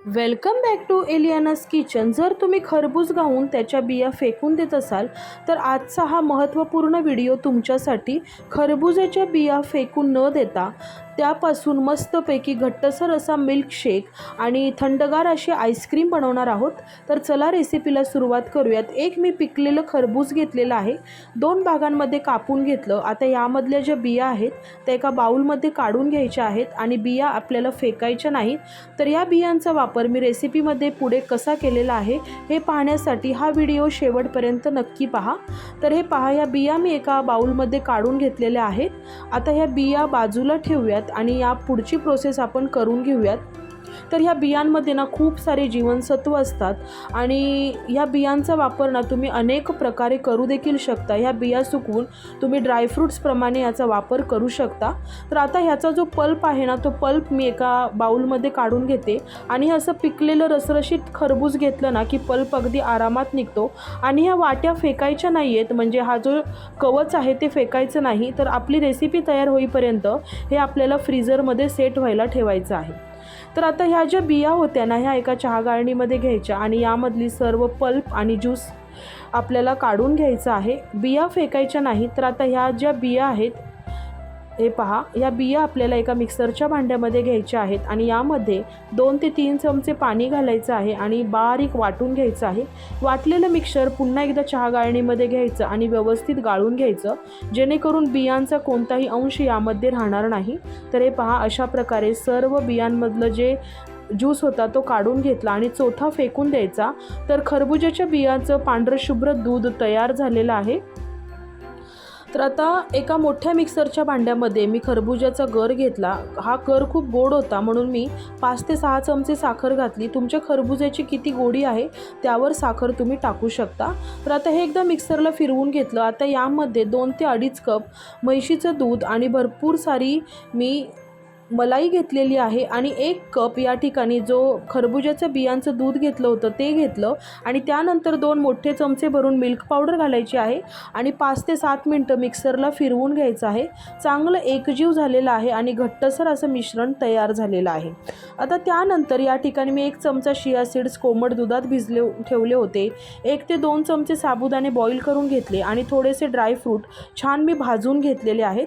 Welcome back to Eliana's kitchen. जर तुम्ही खरबूज घाऊन त्याच्या बिया फेकून देत असाल तर आजचा हा महत्त्वपूर्ण व्हिडिओ तुमच्यासाठी खरबूजाच्या बिया फेकून न देता त्यापासून मस्तपैकी घट्टसर असा मिल्कशेक आणि थंडगार अशी आईस्क्रीम बनवणार आहोत। तर चला रेसिपीला सुरुवात करूयात। एक मी पिकलेलं खरबूज घेतलेलं आहे, 2 भागांमध्ये कापून घेतलं। आता यामधल्या ज्या बिया आहेत त्या एका बाउलमध्ये काढून घ्यायच्या आहेत आणि बिया आपल्याला फेकायच्या नाहीत। तर या बियांचा वापर मी रेसिपीमध्ये पुढे कसा केलेला आहे हे पाहण्यासाठी हा व्हिडिओ शेवटपर्यंत नक्की पहा। तर हे पहा, या बिया मी एका बाउलमध्ये काढून घेतलेल्या आहेत। आता ह्या बिया बाजूला ठेवूयात आणि या पुढची प्रोसेस आपण करून घेऊयात। तर ह्या बियांमध्ये ना खूप सारे जीवनसत्व असतात आणि ह्या बियांचा वापर ना तुम्ही अनेक प्रकारे करू देखील शकता। ह्या बिया सुकवून तुम्ही ड्रायफ्रूट्स प्रमाणे याचा वापर करू शकता। तर आता ह्याचा जो पल्प आहे ना तो पल्प मी एका बाउलमध्ये काढून घेते आणि असं पिकलेलं रसरशीत खरबूज घेतलं ना की पल्प अगदी आरामात निघतो आणि ह्या वाट्या फेकायच्या नाही आहेत, म्हणजे हा जो कवच आहे ते फेकायचं नाही। तर आपली रेसिपी तयार होईपर्यंत हे आपल्याला फ्रीझरमध्ये सेट व्हायला ठेवायचं आहे। तर आता ह्या ज्या बिया होत्या ना ह्या एका चहा गाळणीमध्ये घ्यायच्या आणि यामधली सर्व पल्प आणि ज्यूस आपल्याला काढून घ्यायचं आहे। बिया फेकायच्या नाही। तर आता ह्या ज्या बिया आहेत हे पहा, या बिया आपल्याला एका मिक्सरच्या भांड्यामध्ये घ्यायच्या आहेत आणि यामध्ये 2 ते 3 चमचे पाणी घालायचं आहे आणि बारीक वाटून घ्यायचं आहे। वाटलेलं मिक्सर पुन्हा एकदा चहा गाळणीमध्ये घ्यायचं आणि व्यवस्थित गाळून घ्यायचं, जेणेकरून बियांचा कोणताही अंश यामध्ये राहणार नाही। तर हे पहा, अशा प्रकारे सर्व बियांमधलं जे ज्यूस होता तो काढून घेतला आणि चोथा फेकून द्यायचा। तर खरबूजाच्या बियांचं पांढरशुभ्र दूध तयार झालेलं आहे। तर आता एका मोठ्या मिक्सरच्या भांड्यामध्ये मी खरबूजाचा गर घेतला। हा गर खूप गोड होता म्हणून मी 5 ते 6 चमचे साखर घातली। तुमच्या खरबूजाची किती गोडी आहे त्यावर साखर तुम्ही टाकू शकता। तर आता हे एकदा मिक्सरला फिरवून घेतलं। आता यामध्ये 2 ते 2.5 कप म्हैशीचं दूध आणि भरपूर सारी मी मलाई घेतलेली आहे आणि 1 कप या ठिकाणी जो खरबूजाच्या बियांचं दूध घेतलं होतं ते घेतलं आणि त्यानंतर 2 मोठे चमचे भरून मिल्क पावडर घालायची आहे आणि 5 ते 7 मिनटं मिक्सरला फिरवून घ्यायचं आहे। चांगलं एकजीव झालेलं आहे आणि घट्टसर असं मिश्रण तयार झालेलं आहे। आता त्यानंतर या ठिकाणी मी 1 चमचा चिया सीड्स कोमट दुधात ठेवले होते। 1 ते 2 चमचे साबुदाणे बॉईल करून घेतले आणि थोडेसे ड्रायफ्रूट छान मी भाजून घेतलेले आहेत।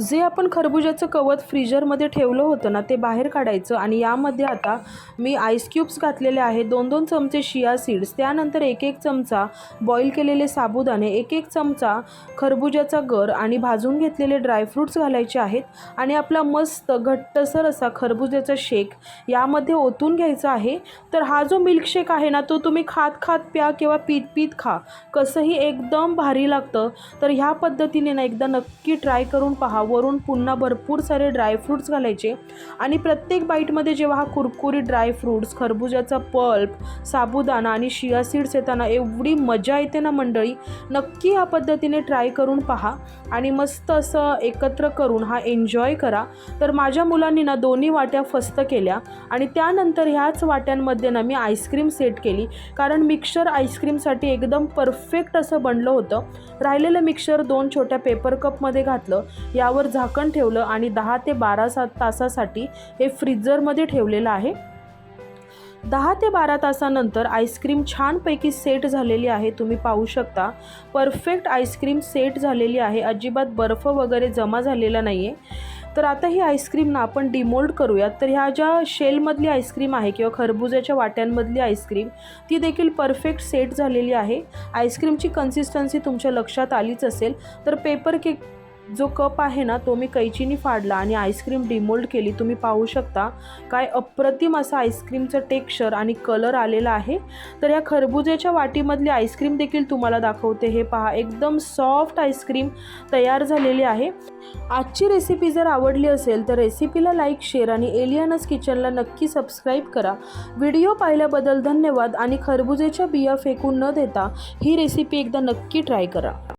जे आपण खरबूजाचं कवच फ्रीजरमध्ये ठेवलं होतं ना ते बाहेर काढायचं आणि यामध्ये आता मी आईस क्यूब्स घातलेले आहेत, 2-2 चमचे चिया सीड्स, त्यानंतर 1-1 चमचा बॉईल केलेले साबुदाणे, 1-1 चमचा खरबूजाचा गर आणि भाजून घेतलेले ड्रायफ्रूट्स घालायचे आहेत आणि आपला मस्त घट्टसर असा खरबूजाचा शेक यामध्ये ओतून घ्यायचा आहे। तर हा जो मिल्कशेक आहे ना तो तुम्ही खात खात प्या किंवा पीत पीत खा, कसंही एकदम भारी लागतं। तर ह्या पद्धतीने ना एकदा नक्की ट्राय करून पहा। वरून पुन्हा भरपूर सारे ड्रायफ्रूट्स घालायचे आणि प्रत्येक बाईटमध्ये जेव्हा हा कुरकुरीत ड्रायफ्रूट्स, खरबूजाचा पल्प, साबुदाणा आणि चिया सीड्स येताना एवढी मजा येते ना मंडळी। नक्की ह्या पद्धतीने ट्राय करून पहा आणि मस्त असं एकत्र करून हा एन्जॉय करा। तर माझ्या मुलांनी ना दोन्ही वाट्या फस्त केल्या आणि त्यानंतर ह्याच वाट्यांमध्ये ना मी आईस्क्रीम सेट केली, कारण मिक्सर आईस्क्रीमसाठी एकदम परफेक्ट असं बनलं होतं। राहिलेलं मिक्सर 2 छोट्या पेपर कपमध्ये घातलं, यावर झाकण ठेवलं आणि 10 ते 12 तासासाठी हे फ्रीझरमध्ये ठेवलेलं आहे। 10 ते 12 तासानंतर आईस्क्रीम छानपैकी सेट झालेली आहे, तुम्ही पाहू शकता। परफेक्ट आईस्क्रीम सेट झालेली आहे, अजिबात बर्फ वगैरे जमा झालेला नाही आहे। तर आता ही आईस्क्रीम ना आपण डिमोल्ड करूयात। तर ह्या ज्या शेलमधली आईस्क्रीम आहे किंवा खरबूजाच्या वाट्यांमधली आईस्क्रीम ती देखील परफेक्ट सेट झालेली आहे। आईस्क्रीमची कन्सिस्टन्सी तुमच्या लक्षात आलीच असेल। तर पेपर केक जो कप आहे ना तो मी कैचीनी फाडला आणि आईस्क्रीम डिमोल्ड केली। तुम्ही पाहू शकता काय अप्रतिम असा आईस्क्रीमचं टेक्स्चर आणि कलर आलेला आहे। तर या खरबूजाच्या वाटीमधली आईस्क्रीम देखील तुम्हाला दाखवते। हे पहा, एकदम सॉफ्ट आईस्क्रीम तयार झालेली आहे। आजची रेसिपी जर आवडली असेल तर रेसिपीला लाईक, शेअर आणि एलियानास किचनला नक्की सबस्क्राईब करा। व्हिडिओ पाहिल्याबद्दल धन्यवाद आणि खरबूजाच्या बिया फेकून न देता ही रेसिपी एकदा नक्की ट्राय करा।